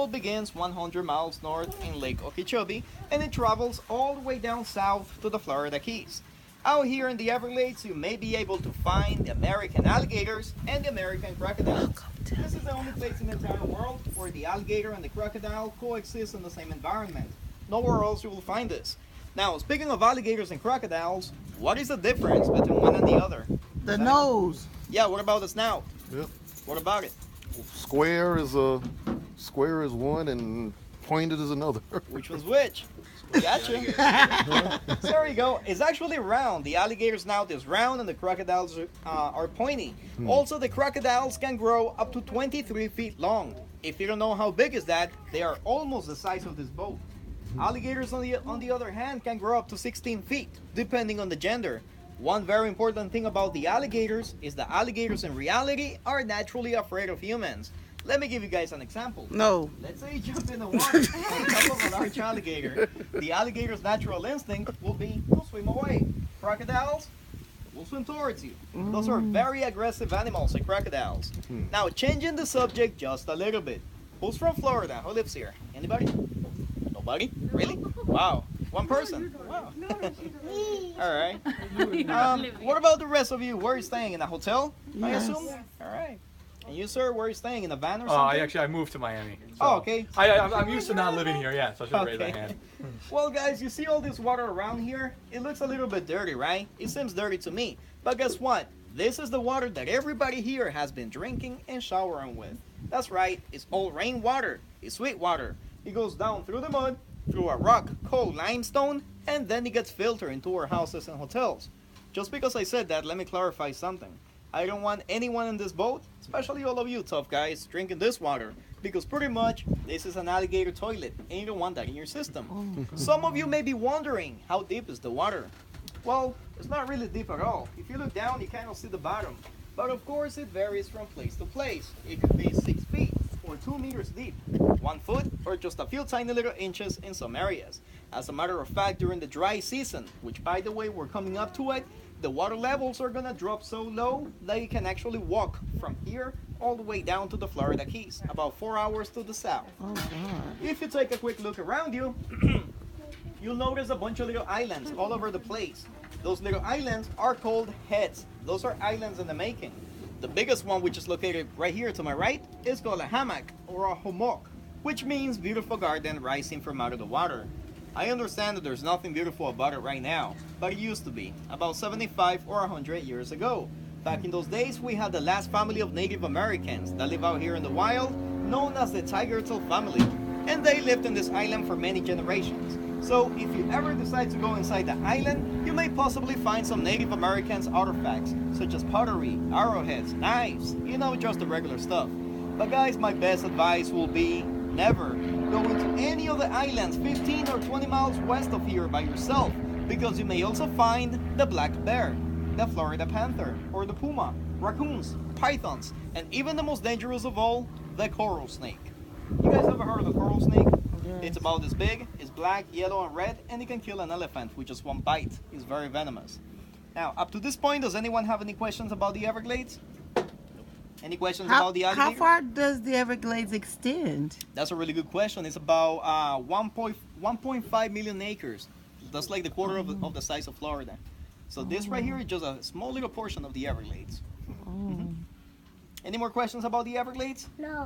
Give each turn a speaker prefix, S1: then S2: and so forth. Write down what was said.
S1: all begins 100 miles north in Lake Okeechobee and it travels all the way down south to the Florida Keys. Out here in the Everglades, you may be able to find the American alligators and the American crocodiles. This is the only place in the entire world where the alligator and the crocodile coexist in the same environment. Nowhere else you will find this. Now, speaking of alligators and crocodiles, what is the difference between one and the other?
S2: The nose.
S1: Yeah, what about the snout?
S3: Yep.
S1: What about it?
S3: Square is one and pointed is another.
S1: Which one's which? Gotcha. So there you go. It's actually round. The alligator snout is round and the crocodiles are pointy. Also, the crocodiles can grow up to 23 feet long. If you don't know how big is that, they are almost the size of this boat. Alligators, on the other hand, can grow up to 16 feet, depending on the gender. One very important thing about the alligators is that alligators in reality are naturally afraid of humans. Let me give you guys an example.
S2: No.
S1: Let's say you jump in the water on top of a large alligator. The alligator's natural instinct will be to swim away. Crocodiles will swim towards you. Those are very aggressive animals, like crocodiles. Now, changing the subject just a little bit. Who's from Florida? Who lives here? Anybody? Nobody? Really? Wow. One person? Wow. All right. What about the rest of you? Where are you staying? In a hotel, I
S2: Yes.
S1: assume? All right. And you, sir, where are you staying? In a van or something?
S4: I moved to Miami. So
S1: Oh, okay.
S4: I'm used to not living here, yeah, so I should raise
S1: Okay.
S4: my hand.
S1: Well, guys, you see all this water around here? It looks a little bit dirty, right? It seems dirty to me. But guess what? This is the water that everybody here has been drinking and showering with. That's right, it's all rainwater. It's sweet water. It goes down through the mud, through a rock called limestone, and then it gets filtered into our houses and hotels. Just because I said that, let me clarify something. I don't want anyone in this boat, especially all of you tough guys, drinking this water. Because pretty much, this is an alligator toilet, and you don't want that in your system. Some of you may be wondering, how deep is the water? Well, it's not really deep at all. If you look down, you cannot see the bottom. But of course, it varies from place to place. It could be 6 feet or 2 meters deep, 1 foot, or just a few tiny little inches in some areas. As a matter of fact, during the dry season, which by the way, we're coming up to it, the water levels are gonna drop so low that you can actually walk from here all the way down to the Florida Keys, about 4 hours to the south.
S2: Oh, God.
S1: If you take a quick look around you, you'll notice a bunch of little islands all over the place. Those little islands are called heads. Those are islands in the making. The biggest one, which is located right here to my right, is called a hammock or a hummock, which means beautiful garden rising from out of the water. I understand that there's nothing beautiful about it right now, but it used to be, about 75 or 100 years ago. Back in those days, we had the last family of Native Americans that live out here in the wild, known as the Tigertail family, and they lived in this island for many generations. So if you ever decide to go inside the island, you may possibly find some Native Americans artifacts, such as pottery, arrowheads, knives, you know, just the regular stuff. But guys, my best advice will be never go into any of the islands 15 or 20 miles west of here by yourself, because you may also find the black bear, the Florida panther, or the puma, raccoons, pythons, and even the most dangerous of all, the coral snake. You guys ever heard of the coral snake?
S2: Yes.
S1: It's about this big, it's black, yellow, and red, and it can kill an elephant with just one bite. It's very venomous. Now, up to this point, does anyone have any questions about the Everglades? Any questions about the alligator?
S2: How far does the Everglades extend?
S1: That's a really good question. It's about 1.5 million acres. That's like the quarter of the size of Florida. So this right here is just a small little portion of the Everglades. Any more questions about the Everglades?
S5: No.